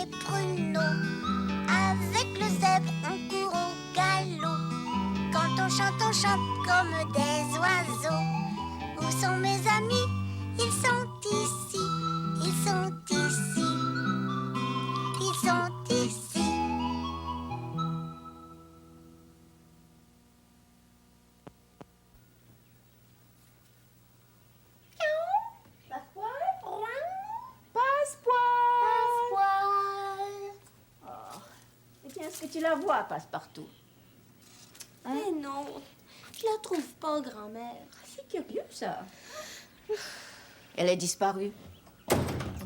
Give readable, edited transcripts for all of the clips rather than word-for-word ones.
les pruneaux. Avec le zèbre, on court au galop. Quand on chante comme des oiseaux. Où sont mes amis? Ils sont ici. Ils sont ici. Ils sont ici. Est-ce que tu la vois, Passepartout? Hein? Mais non, je la trouve pas, grand-mère. C'est curieux, ça. Elle est disparue.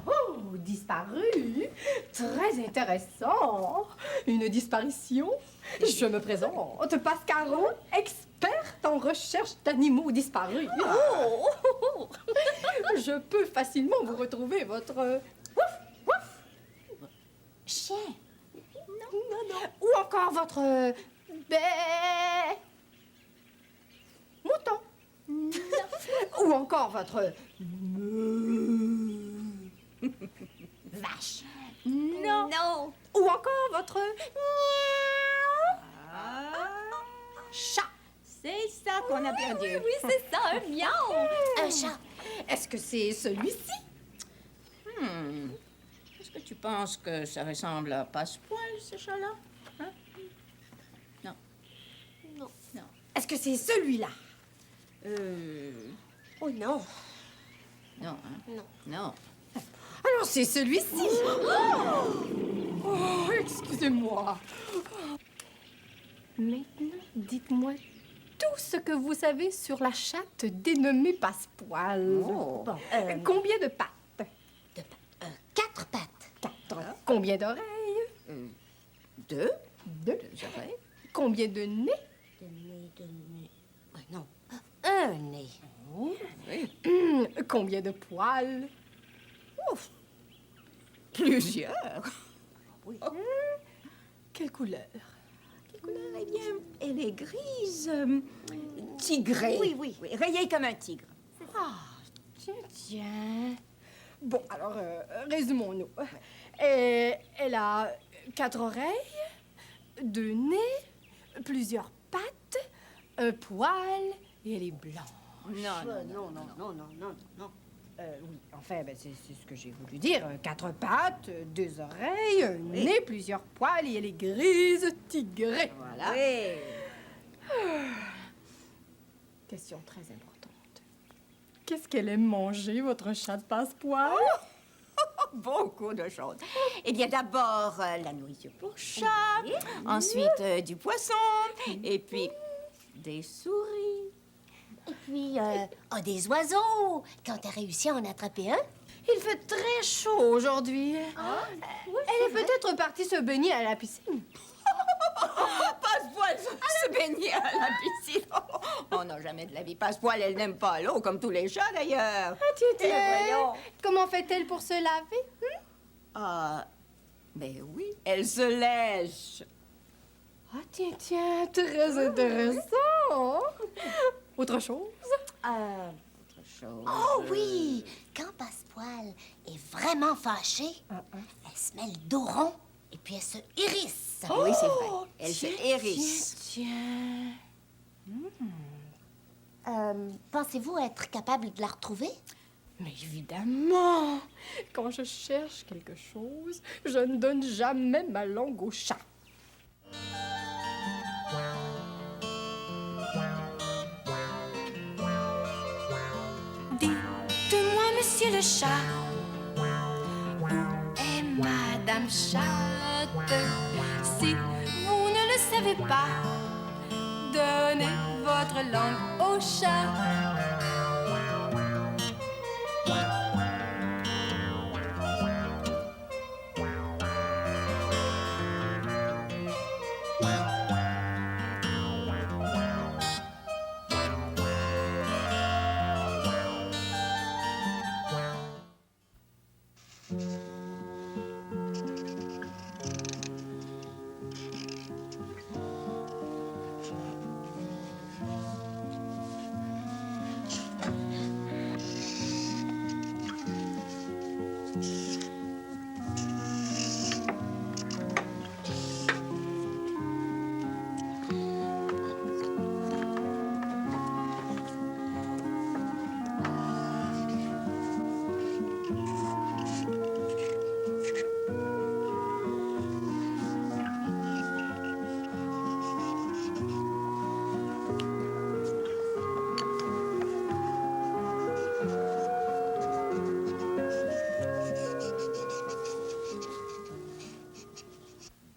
Oh, disparue? Très intéressant. Une disparition? Je me présente, Pascaro, experte en recherche d'animaux disparus. Oh! Je peux facilement vous retrouver votre... Wouf, wouf. Chien. Non. Ou encore votre... Mouton. Ou encore votre... Vache. Non. Ou encore votre... Chat. C'est ça qu'on a perdu. Oui, c'est ça, un miaou. Un chat. Est-ce que c'est celui-ci? Est-ce que tu penses que ça ressemble à Passepoil, ce chat-là? Hein? Non. Non. Non. Est-ce que c'est celui-là? Oh non. Non, hein? Non. Non. Alors c'est celui-ci. Oh, excusez-moi. Maintenant, dites-moi tout ce que vous savez sur la chatte dénommée Passepoil. Oh. Bon, combien de pattes? 4 pattes. 4. Combien d'oreilles? 2. 2. 2 oreilles. Combien de nez? De nez. Ouais, non. Un nez. Oui. Combien de poils? Ouf. Plusieurs. Oui. Quelle couleur? Quelle couleur? Eh bien, elle est grise, tigrée. Oui. Rayée comme un tigre. Tiens. Bon, alors, résumons-nous. Elle a 4 oreilles, 2 nez, plusieurs pattes, un poil, et elle est blanche. Non. Oui, enfin, c'est ce que j'ai voulu dire. 4 pattes, 2 oreilles, un nez, plusieurs poils, et elle est grise, tigrée. Voilà. Oui. Question très importante. Qu'est-ce qu'elle aime manger, votre chat de Passepoil? Beaucoup de choses. Eh bien, d'abord, la nourriture pour chat, ensuite du poisson, et puis des souris. Et puis, des oiseaux. Quand t'as réussi à en attraper un? Il fait très chaud aujourd'hui. Elle est peut-être partie se baigner à la piscine. Passepoil se baigner à la piscine. Oh non, jamais de la vie. Passepoil, elle n'aime pas l'eau, comme tous les chats, d'ailleurs. Tiens. Comment fait-elle pour se laver? Ah, ben oui, elle se lèche. Ah, tiens, très intéressant. Autre chose? Autre chose. Oh oui! Quand Passepoil est vraiment fâchée, elle se met le dos rond et puis elle se hérisse. Oui, c'est vrai. Elle se hérisse. Tiens. Pensez-vous être capable de la retrouver? Mais évidemment, quand je cherche quelque chose, je ne donne jamais ma langue au chat. Dites-moi, monsieur le chat, où est Madame Chatte? Si vous ne le savez pas, donnez votre langue au chat.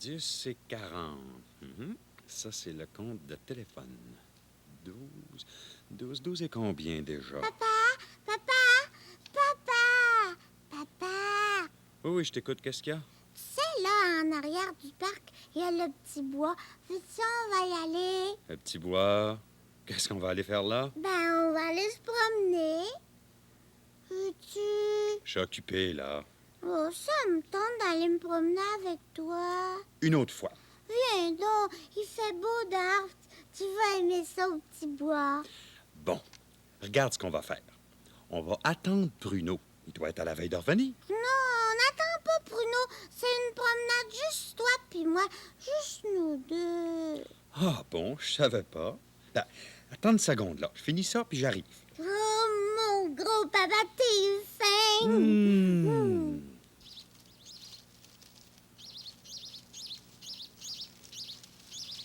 10 et 40. Ça, c'est le compte de téléphone. 12. 12 et combien déjà? Papa! Oui, je t'écoute. Qu'est-ce qu'il y a? Tu sais, là, en arrière du parc, il y a le petit bois. Veux-tu, on va y aller? Le petit bois. Qu'est-ce qu'on va aller faire là? Ben, on va aller se promener. Veux-tu? Je suis occupé, là. Oh, ça me tente d'aller me promener avec toi. Une autre fois. Viens donc, il fait beau dehors. Tu vas aimer ça au petit bois. Bon, regarde ce qu'on va faire. On va attendre Bruno. Il doit être à la veille de revenir. Non, on n'attend pas Bruno. C'est une promenade juste toi puis moi. Juste nous deux. Ah bon, je savais pas. Ben, attends une seconde, là. Je finis ça, puis j'arrive. Oh, mon gros papa, t'es fin.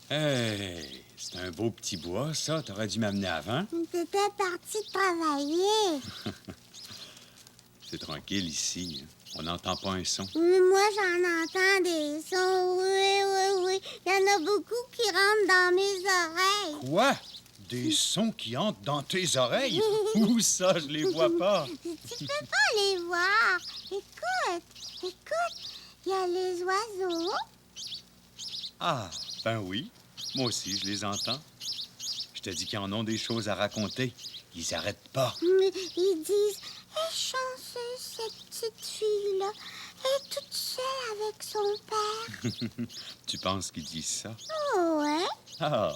Hey, c'est un beau petit bois, ça. T'aurais dû m'amener avant. T'étais parti travailler. C'est tranquille ici. Hein. On n'entend pas un son. Moi, j'en entends des sons. Oui. Il y en a beaucoup qui rentrent dans mes oreilles. Quoi? Des sons qui entrent dans tes oreilles? Où ça? Je les vois pas. Tu peux pas les voir. Écoute. Il y a les oiseaux. Ah, ben oui. Moi aussi, je les entends. Je te dis qu'ils en ont des choses à raconter. Ils arrêtent pas. Mais ils disent, elle est chanceuse, cette petite fille-là. Elle est toute seule avec son père. Tu penses qu'ils disent ça? Oh, ouais. Ah,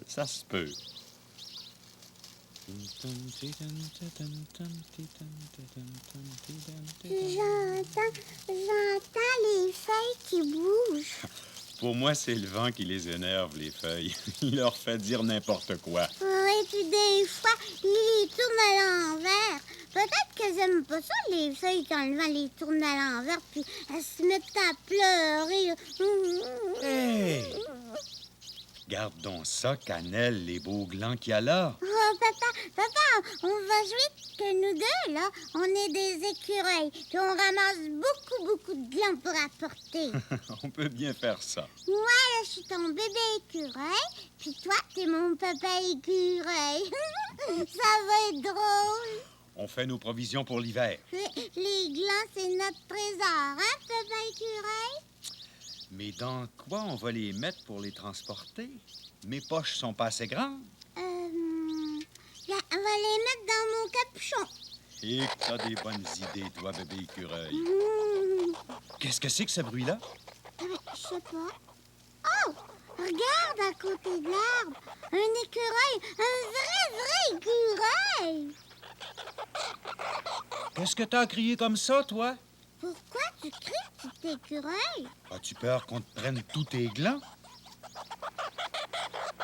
ça se peut. J'entends les feuilles qui bougent. Pour moi, c'est le vent qui les énerve, les feuilles. Il leur fait dire n'importe quoi. Et puis des fois, ils les tournent à l'envers. Peut-être que j'aime pas ça, les feuilles, quand le vent les tourne à l'envers, puis elles se mettent à pleurer. Hey! Regarde donc ça, Cannelle, les beaux glands qu'il y a là. Oh, papa, on va jouer que nous deux, là. On est des écureuils, puis on ramasse beaucoup de glands pour apporter. On peut bien faire ça. Moi, là, je suis ton bébé écureuil, puis toi, t'es mon papa écureuil. Ça va être drôle. On fait nos provisions pour l'hiver. Les glands, c'est notre trésor, hein, papa écureuil? Mais dans quoi on va les mettre pour les transporter? Mes poches sont pas assez grandes. Là, on va les mettre dans mon capuchon. Et que t'as des bonnes idées, toi, bébé écureuil. Qu'est-ce que c'est que ce bruit-là? Je sais pas. Oh! Regarde à côté de l'arbre. Un écureuil. Un vrai écureuil. Qu'est-ce que t'as crié comme ça, toi? Pourquoi tu cries, petit écureuil? As-tu peur qu'on te prenne tous tes glands?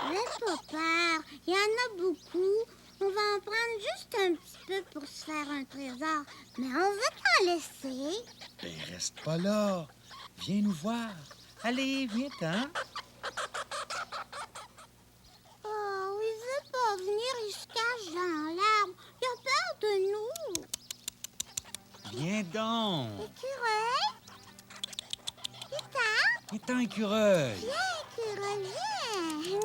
Laisse pas peur. Il y en a beaucoup. On va en prendre juste un petit peu pour se faire un trésor. Mais on va t'en laisser. Ben, reste pas là. Viens nous voir. Allez, viens-t'en. Oh, il veut pas venir, il se cache dans l'arbre. Il a peur de nous. Viens donc. Écureuil? Viens, Viens-t'en, écureuil. écureuil, viens.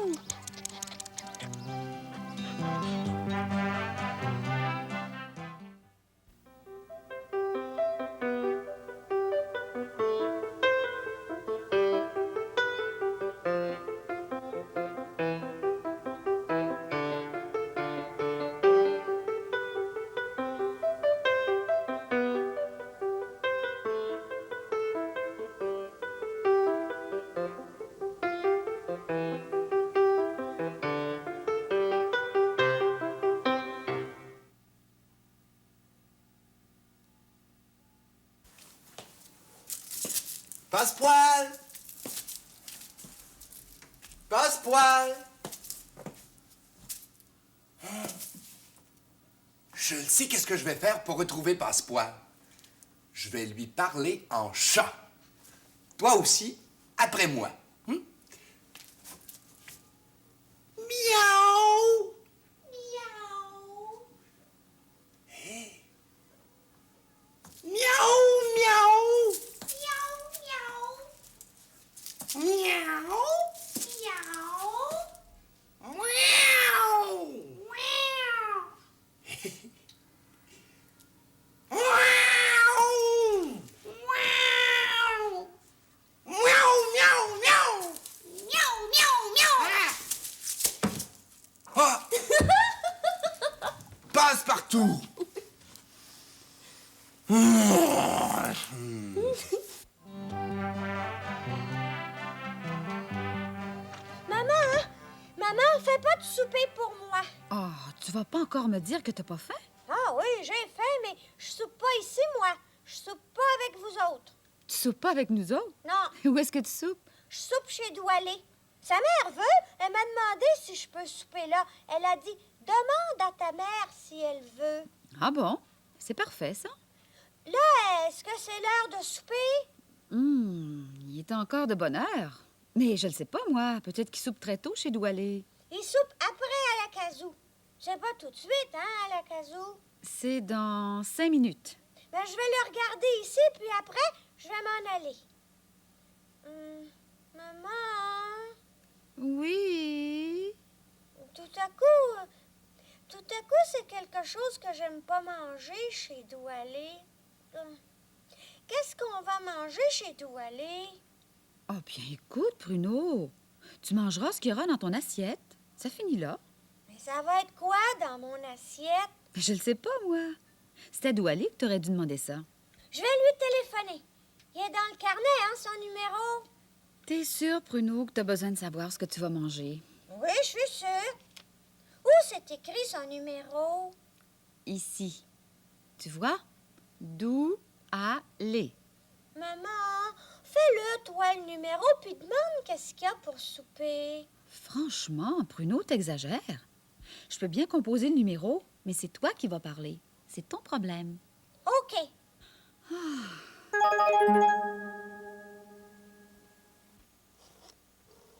Passepoil! Passepoil! Je le sais qu'est-ce que je vais faire pour retrouver Passepoil. Je vais lui parler en chat. Toi aussi, après moi. Miaou! Miaou! Hey! Miaou, miaou! Miaou, miaou! Ah! Passe-partout! Maman, fais pas de souper pour moi. Oh, tu vas pas encore me dire que t'as pas faim? Ah oui, j'ai faim, mais je soupe pas ici, moi. Je soupe pas avec vous autres. Tu soupes pas avec nous autres? Non, Où est-ce que tu soupes? je soupe chez Doualé. Sa mère veut. Elle m'a demandé si je peux souper là. Elle a dit, demande à ta mère si elle veut. Ah bon? C'est parfait, ça. Là, est-ce que c'est l'heure de souper? Il est encore de bonne heure. Mais je le sais pas, moi. Peut-être qu'il soupe très tôt chez Doualé. Il soupe après à la casou. C'est pas tout de suite, hein, à la casou. C'est dans 5 minutes. Ben, je vais le regarder ici, puis après, je vais m'en aller. Maman, Oui. tout à coup, c'est quelque chose que j'aime pas manger chez Doualé. Qu'est-ce qu'on va manger chez Doualé? Oh, bien, écoute, Bruno. Tu mangeras ce qu'il y aura dans ton assiette. Ça finit là. Mais ça va être quoi dans mon assiette? Je le sais pas, moi. C'est à Doualé que t'aurais dû demander ça. Je vais lui téléphoner. Il est dans le carnet, hein, son numéro. T'es sûr, Bruno, que t'as besoin de savoir ce que tu vas manger? Oui, je suis sûre. Où c'est écrit son numéro? Ici. Tu vois? Doualé. Maman, fais-le, toi, le numéro, puis demande qu'est-ce qu'il y a pour souper. Franchement, Bruno, t'exagères. Je peux bien composer le numéro, mais c'est toi qui vas parler. C'est ton problème. OK.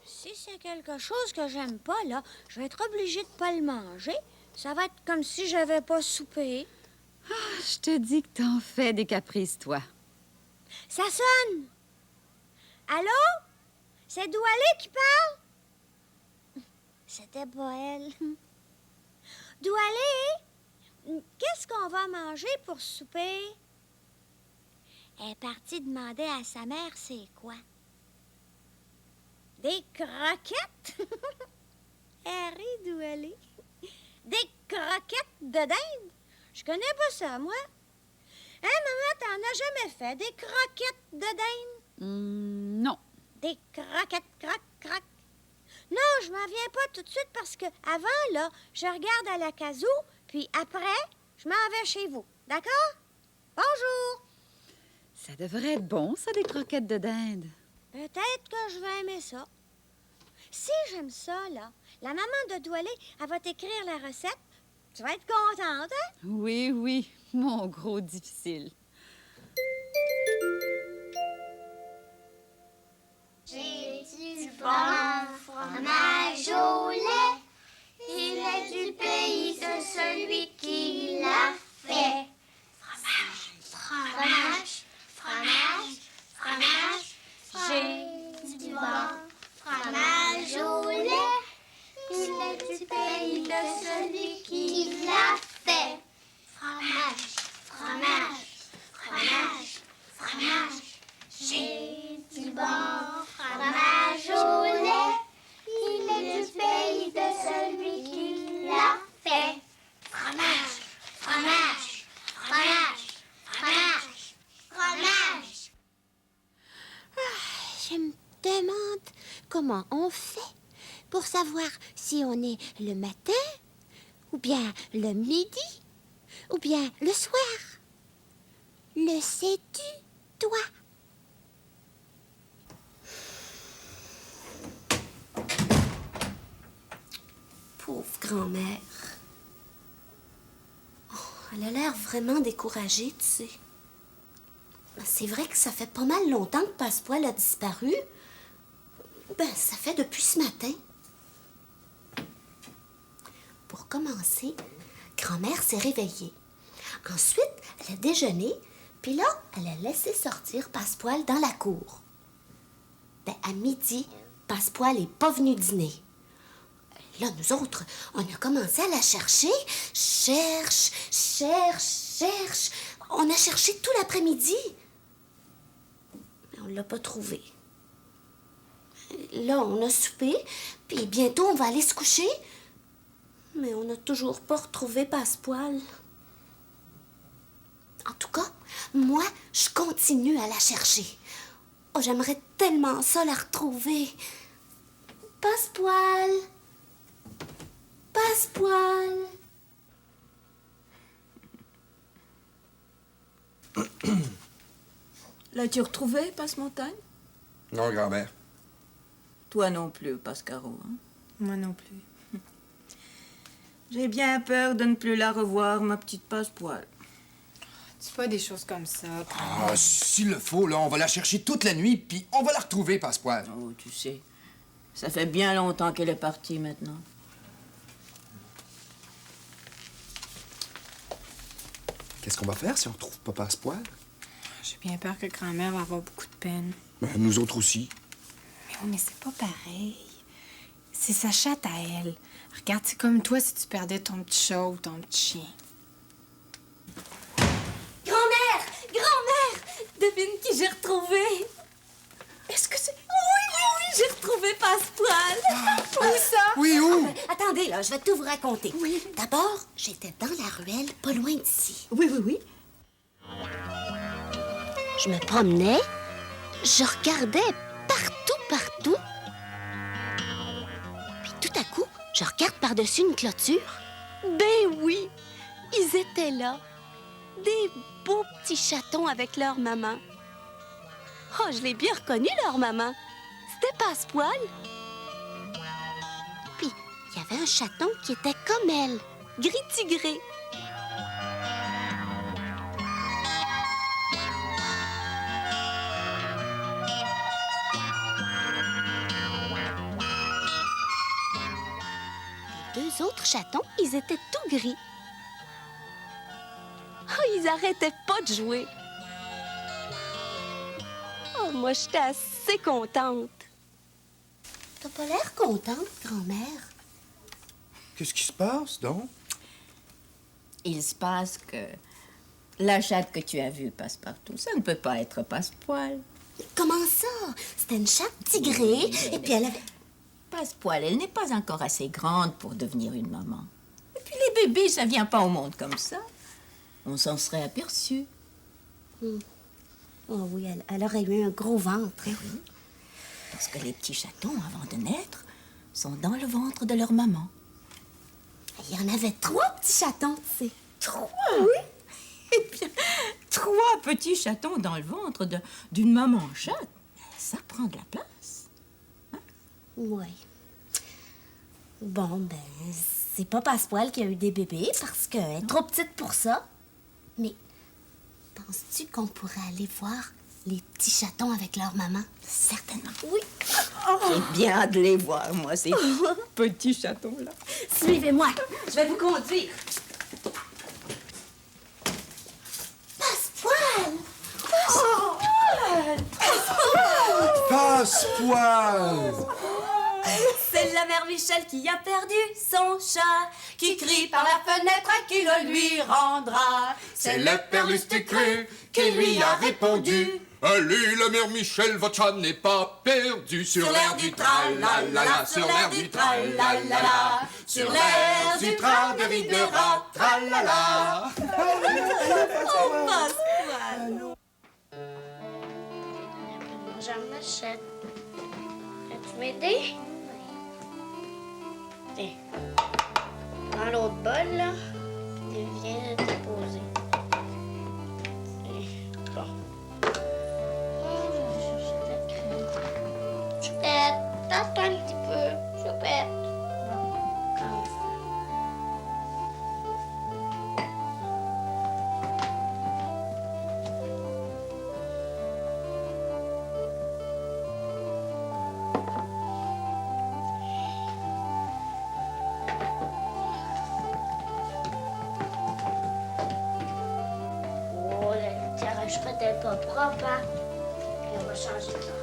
Si c'est quelque chose que j'aime pas, là, je vais être obligée de pas le manger. Ça va être comme si j'avais pas soupé. Je te dis que t'en fais des caprices, toi. Ça sonne. Allô? C'est Doualé qui parle? C'était pas elle. Doualé, qu'est-ce qu'on va manger pour souper? Elle est partie demander à sa mère c'est quoi. Des croquettes? Elle rit, Doualé. Des croquettes de dinde? Je connais pas ça, moi. Hein, maman, t'en as jamais fait des croquettes de dinde? Non. Des croquettes, croc. Non, je m'en viens pas tout de suite parce que avant, là, je regarde à la casou, puis après, je m'en vais chez vous. D'accord? Bonjour! Ça devrait être bon, ça, des croquettes de dinde. Peut-être que je vais aimer ça. Si j'aime ça, là, la maman de Doualé, elle va t'écrire la recette. Tu vas être contente, hein? Oui, oui, mon gros difficile. J'ai du bon fromage au lait. Il est du pays de celui qui l'a fait. Fromage. J'ai du bon fromage au lait. Il est du pays de celui qui l'a fait. Fromage. J'ai du bon fromage au lait. Il est du pays de celui qui l'a fait. Fromage. Je me demande comment on fait pour savoir si on est le matin, ou bien le midi, ou bien le soir. Le sais-tu, toi? Pauvre grand-mère. Oh, elle a l'air vraiment découragée, tu sais. C'est vrai que ça fait pas mal longtemps que Passepoil a disparu. Ben, ça fait depuis ce matin. Pour commencer, grand-mère s'est réveillée. Ensuite, elle a déjeuné, puis là, elle a laissé sortir Passepoil dans la cour. Ben, à midi, Passepoil n'est pas venu dîner. Là, nous autres, on a commencé à la chercher. Cherche. On a cherché tout l'après-midi. Mais on l'a pas trouvé. Là, on a soupé, puis bientôt, on va aller se coucher. Mais on n'a toujours pas retrouvé Passepoil. En tout cas, moi, je continue à la chercher. Oh, j'aimerais tellement ça la retrouver. Passepoil! Passepoil! L'as-tu retrouvé, Passe-Montagne? Non, grand-mère. Toi non plus, Pascaro. Hein? Moi non plus. J'ai bien peur de ne plus la revoir, ma petite Passepoil. Dis pas des choses comme ça. Ah, s'il le faut, là, on va la chercher toute la nuit, puis on va la retrouver, Passepoil. Oh, tu sais, ça fait bien longtemps qu'elle est partie maintenant. Qu'est-ce qu'on va faire si on retrouve pas Passepoil? J'ai bien peur que grand-mère va avoir beaucoup de peine. Ben, nous autres aussi. Mais oui, mais c'est pas pareil. C'est sa chatte à elle. Regarde, c'est comme toi si tu perdais ton petit chat ou ton petit chien. Grand-mère! Grand-mère! Devine qui j'ai retrouvé. Est-ce que c'est... Oui, j'ai retrouvé Passepoil. Où ça? Oui, où? Attendez, là, je vais tout vous raconter. Oui. D'abord, j'étais dans la ruelle, pas loin d'ici. Oui. Je me promenais, je regardais partout. Puis tout à coup, je regarde par-dessus une clôture. Ben oui, ils étaient là. Des beaux petits chatons avec leur maman. Oh, je l'ai bien reconnu, leur maman. C'était Passepoil. Puis, il y avait un chaton qui était comme elle, gris-tigré. Les deux autres chatons, ils étaient tout gris. Oh, ils arrêtaient pas de jouer. Oh, moi, j'étais assez contente. T'as pas l'air contente, grand-mère. Qu'est-ce qui se passe, donc? Il se passe que la chatte que tu as vue Passe-Partout, ça ne peut pas être Passepoil. Comment ça? C'était une chatte tigrée, et puis elle avait... Passepoil, elle n'est pas encore assez grande pour devenir une maman. Et puis les bébés, ça vient pas au monde comme ça. On s'en serait aperçu. Oh oui, elle aurait eu un gros ventre. Oui, parce que les petits chatons, avant de naître, sont dans le ventre de leur maman. Il y en avait 3 petits chatons, tu sais. 3? Oui. Eh bien, 3 petits chatons dans le ventre d'une maman chatte, ça prend de la place. Oui. Bon, ben, c'est pas Passepoil qui a eu des bébés parce qu'elle est trop petite pour ça. Mais penses-tu qu'on pourrait aller voir les petits chatons avec leur maman? Certainement. Oui. J'ai bien hâte de les voir, moi, ces petits chatons-là. Suivez-moi, je vais vous conduire. Passepoil! Passepoil! C'est la mère Michel qui a perdu son chat, qui crie par la fenêtre qui le lui rendra. C'est le père Lustucru qui lui a répondu. Allez, la mère Michel, votre chat n'est pas perdu. Sur l'air du tra-la-la-la, sur l'air du tra-la-la-la, sur l'air du tra de Ridera, tra-la-la. Oh, Passepoil! J'en achète. Peux-tu m'aider? Tiens. Prends l'autre bol, là. Et viens le déposer. Bon. Je vais chercher de la crème. Choupette, tape un petit peu. Choupette. Comme ça. Oh, la litière à choupette n'est pas propre, hein? Et on va changer ça.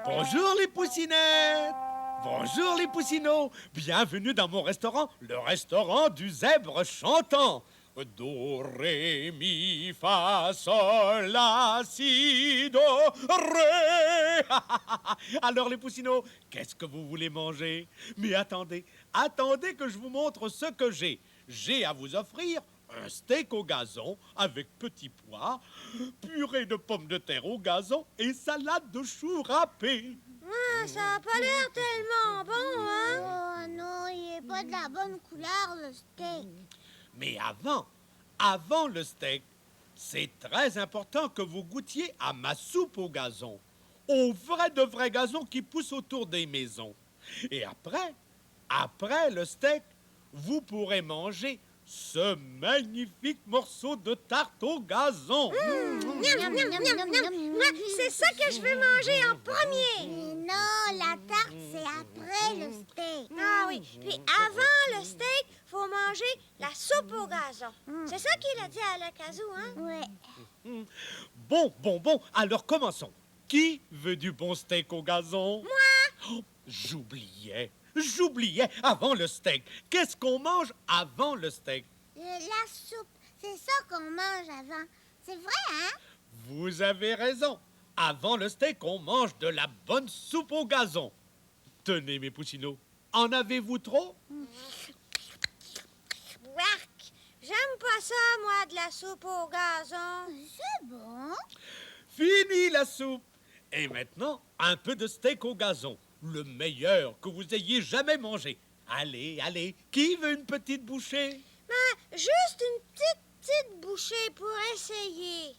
Bonjour les poussinettes! Bonjour les poussinots! Bienvenue dans mon restaurant, le restaurant du zèbre chantant. Do, ré, mi, fa, sol, la, si, do, ré. Alors les poussinots, qu'est-ce que vous voulez manger? Mais attendez, attendez que je vous montre ce que j'ai. J'ai à vous offrir un steak au gazon avec petits pois, purée de pommes de terre au gazon et salade de choux râpés. Ah, ça a pas l'air tellement bon, hein? Oh non, il est pas de la bonne couleur, le steak. Mais avant le steak, c'est très important que vous goûtiez à ma soupe au gazon, au vrai de vrai gazon qui pousse autour des maisons. Et après le steak, vous pourrez manger ce magnifique morceau de tarte au gazon. C'est ça que je veux manger en premier. Mais non, la tarte, c'est après le steak. Ah oui, puis avant le steak, faut manger la soupe au gazon. C'est ça qu'il a dit à l'Acazou, hein? Oui. Bon, alors commençons. Qui veut du bon steak au gazon? Moi! Oh, j'oubliais, avant le steak. Qu'est-ce qu'on mange avant le steak? La soupe, c'est ça qu'on mange avant. C'est vrai, hein? Vous avez raison. Avant le steak, on mange de la bonne soupe au gazon. Tenez, mes poussinots, en avez-vous trop? Ouark! J'aime pas ça, moi, de la soupe au gazon. C'est bon. Fini la soupe. Et maintenant, un peu de steak au gazon. Le meilleur que vous ayez jamais mangé. Allez, qui veut une petite bouchée? Juste une petite bouchée pour essayer.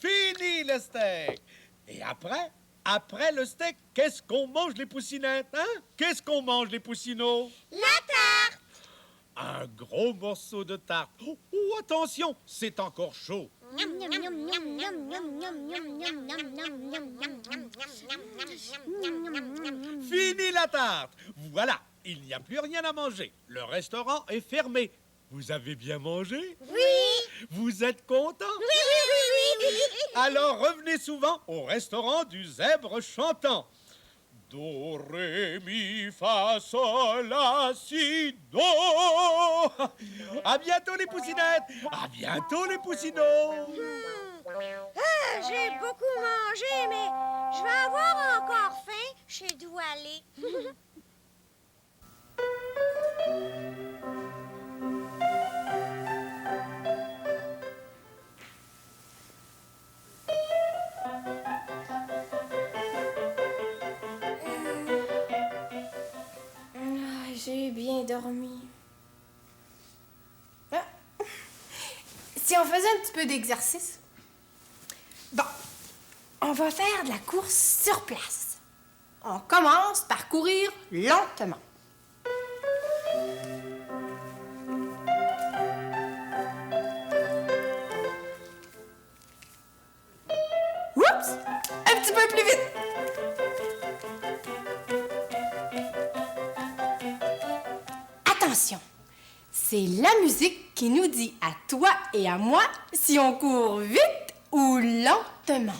Fini le steak. Et après le steak, qu'est-ce qu'on mange les poussinettes, hein? Qu'est-ce qu'on mange les poussinots? La tarte! Un gros morceau de tarte. Oh, attention, c'est encore chaud. Fini la tarte. Voilà, il n'y a plus rien à manger. Le restaurant est fermé. Vous avez bien mangé? Oui! Vous êtes content? Oui! Alors revenez souvent au restaurant du zèbre chantant. Do, ré, mi, fa, sol, la, si, do. À bientôt les poussinettes. À bientôt les poussinots. J'ai beaucoup mangé, mais je vais avoir encore faim. Je sais d'où aller. J'ai bien dormi. Ah. Si on faisait un petit peu d'exercice? Bon, on va faire de la course sur place. On commence par courir lentement. Oups! Un petit peu plus vite. Attention, c'est la musique qui nous dit à toi et à moi si on court vite ou lentement.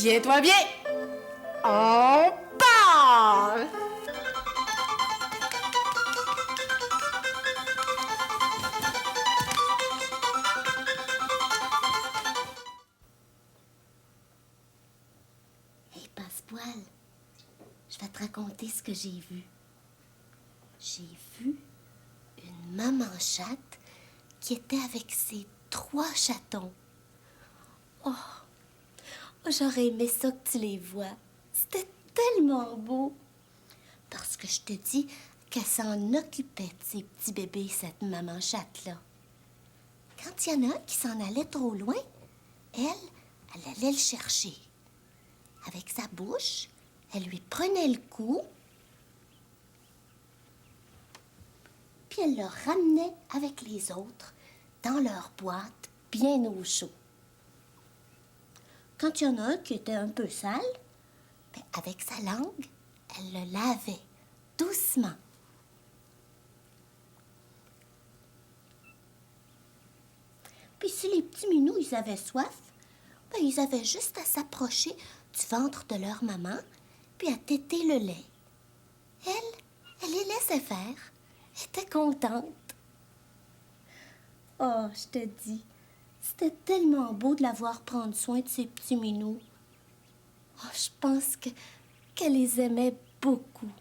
Tiens-toi bien! On part! Hé, Passepoil, je vais te raconter ce que j'ai vu. J'ai vu une maman chatte qui était avec ses 3 chatons. Oh, j'aurais aimé ça que tu les vois. C'était tellement beau. Parce que je te dis qu'elle s'en occupait de ses petits bébés, cette maman chatte-là. Quand il y en a un qui s'en allait trop loin, elle allait le chercher. Avec sa bouche, elle lui prenait le cou, puis elle le ramenait avec les autres dans leur boîte, bien au chaud. Quand il y en a un qui était un peu sale, ben, avec sa langue, elle le lavait doucement. Puis si les petits minous, ils avaient soif, ben, ils avaient juste à s'approcher du ventre de leur maman, puis à téter le lait. Elle les laissait faire. Elle était contente. Oh, je te dis, c'était tellement beau de la voir prendre soin de ses petits minous. Oh, je pense qu'elle les aimait beaucoup.